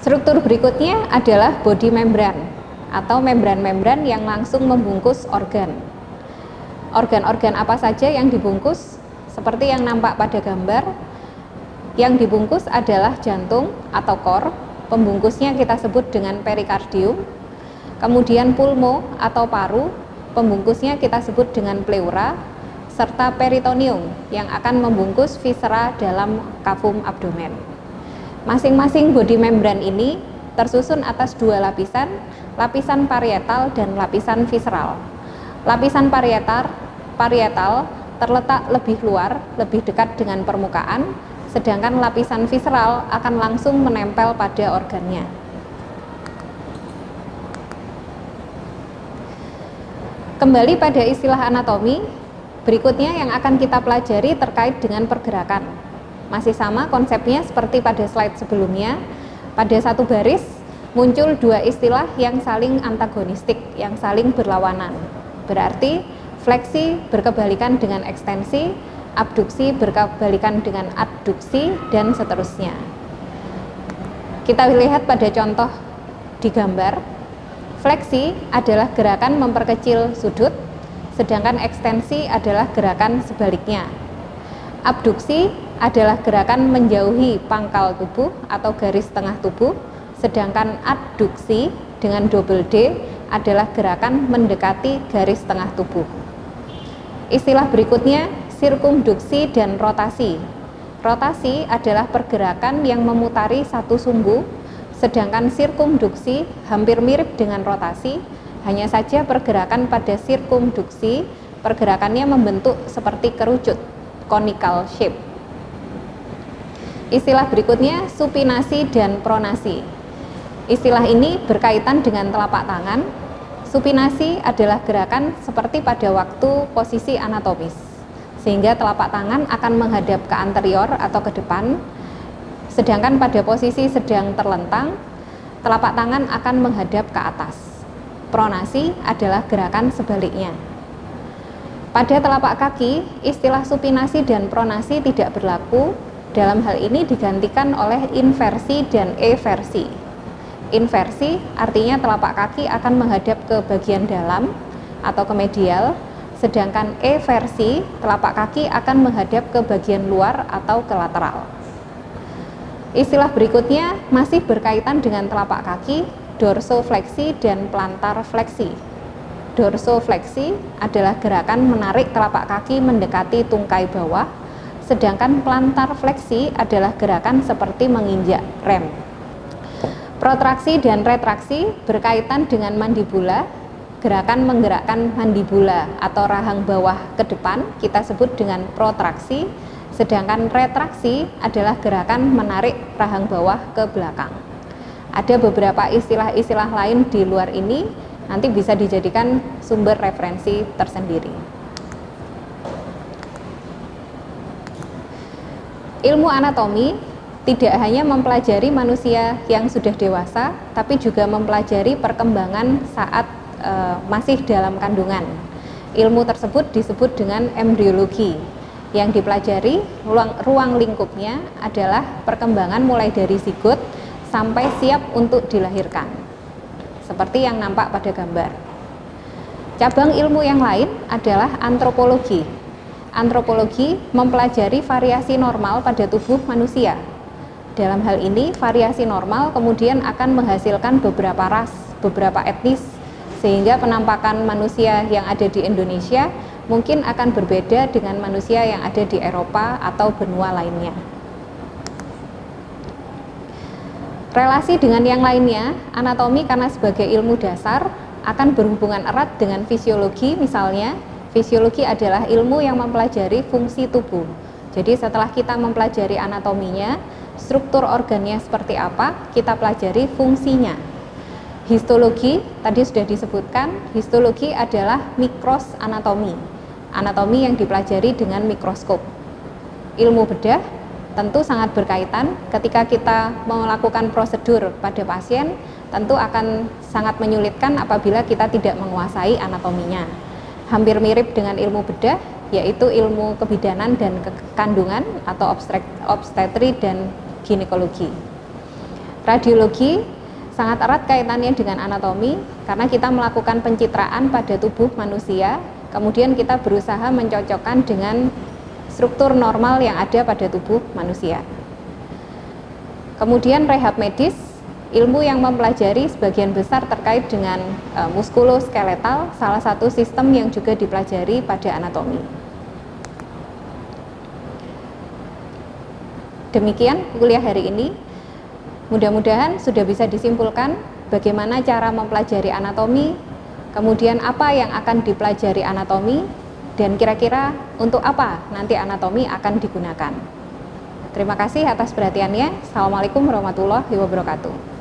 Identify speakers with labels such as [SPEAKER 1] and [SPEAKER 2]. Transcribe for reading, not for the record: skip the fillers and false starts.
[SPEAKER 1] Struktur berikutnya adalah body membran atau membran-membran yang langsung membungkus organ. Organ-organ apa saja yang dibungkus? Seperti yang nampak pada gambar, yang dibungkus adalah jantung atau core, pembungkusnya kita sebut dengan perikardium. Kemudian pulmo atau paru, pembungkusnya kita sebut dengan pleura, serta peritoneum yang akan membungkus viscera dalam kavum abdomen. Masing-masing body membran ini tersusun atas dua lapisan, lapisan parietal dan lapisan visceral. Lapisan parietal terletak lebih luar, lebih dekat dengan permukaan, sedangkan lapisan visceral akan langsung menempel pada organnya. Kembali pada istilah anatomi, berikutnya yang akan kita pelajari terkait dengan pergerakan. Masih sama konsepnya seperti pada slide sebelumnya. Pada satu baris muncul dua istilah yang saling antagonistik, yang saling berlawanan. Berarti fleksi berkebalikan dengan ekstensi, abduksi berkebalikan dengan adduksi, dan seterusnya. Kita lihat pada contoh di gambar. Fleksi adalah gerakan memperkecil sudut, sedangkan ekstensi adalah gerakan sebaliknya. Abduksi adalah gerakan menjauhi pangkal tubuh atau garis tengah tubuh, sedangkan adduksi dengan double D adalah gerakan mendekati garis tengah tubuh. Istilah berikutnya sirkumduksi dan rotasi. Rotasi adalah pergerakan yang memutari satu sumbu, sedangkan sirkumduksi hampir mirip dengan rotasi, hanya saja pergerakan pada sirkumduksi pergerakannya membentuk seperti kerucut, conical shape. Istilah berikutnya supinasi dan pronasi. Istilah ini berkaitan dengan telapak tangan. Supinasi adalah gerakan seperti pada waktu posisi anatomis, sehingga telapak tangan akan menghadap ke anterior atau ke depan, sedangkan pada posisi sedang terlentang, telapak tangan akan menghadap ke atas. Pronasi adalah gerakan sebaliknya. Pada telapak kaki, istilah supinasi dan pronasi tidak berlaku. Dalam hal ini digantikan oleh inversi dan eversi. Inversi artinya telapak kaki akan menghadap ke bagian dalam atau ke medial, sedangkan eversi telapak kaki akan menghadap ke bagian luar atau ke lateral. Istilah berikutnya masih berkaitan dengan telapak kaki, dorsofleksi dan plantar fleksi. Dorsofleksi adalah gerakan menarik telapak kaki mendekati tungkai bawah, sedangkan plantar fleksi adalah gerakan seperti menginjak rem. Protraksi dan retraksi berkaitan dengan mandibula. Gerakan menggerakkan mandibula atau rahang bawah ke depan kita sebut dengan protraksi, sedangkan retraksi adalah gerakan menarik rahang bawah ke belakang. Ada beberapa istilah-istilah lain di luar ini, nanti bisa dijadikan sumber referensi tersendiri. Ilmu anatomi tidak hanya mempelajari manusia yang sudah dewasa, tapi juga mempelajari perkembangan saat masih dalam kandungan. Ilmu tersebut disebut dengan embriologi. Yang dipelajari ruang lingkupnya adalah perkembangan mulai dari zigot sampai siap untuk dilahirkan, seperti yang nampak pada gambar. Cabang ilmu yang lain adalah antropologi. Antropologi mempelajari variasi normal pada tubuh manusia. Dalam hal ini, variasi normal kemudian akan menghasilkan beberapa ras, beberapa etnis, sehingga penampakan manusia yang ada di Indonesia mungkin akan berbeda dengan manusia yang ada di Eropa atau benua lainnya. Relasi dengan yang lainnya, anatomi karena sebagai ilmu dasar akan berhubungan erat dengan fisiologi. Misalnya, fisiologi adalah ilmu yang mempelajari fungsi tubuh. Jadi setelah kita mempelajari anatominya, struktur organnya seperti apa, kita pelajari fungsinya. Histologi, tadi sudah disebutkan, histologi adalah mikros anatomi. Anatomi yang dipelajari dengan mikroskop. Ilmu bedah tentu sangat berkaitan. Ketika kita melakukan prosedur pada pasien, tentu akan sangat menyulitkan apabila kita tidak menguasai anatominya. Hampir mirip dengan ilmu bedah, yaitu ilmu kebidanan dan kandungan atau obstetri dan ginekologi. Radiologi sangat erat kaitannya dengan anatomi karena kita melakukan pencitraan pada tubuh manusia, kemudian kita berusaha mencocokkan dengan struktur normal yang ada pada tubuh manusia. Kemudian rehab medis, ilmu yang mempelajari sebagian besar terkait dengan muskuloskeletal, salah satu sistem yang juga dipelajari pada anatomi. Demikian kuliah hari ini. Mudah-mudahan sudah bisa disimpulkan bagaimana cara mempelajari anatomi, kemudian apa yang akan dipelajari anatomi, dan kira-kira untuk apa nanti anatomi akan digunakan. Terima kasih atas perhatiannya. Assalamualaikum warahmatullahi wabarakatuh.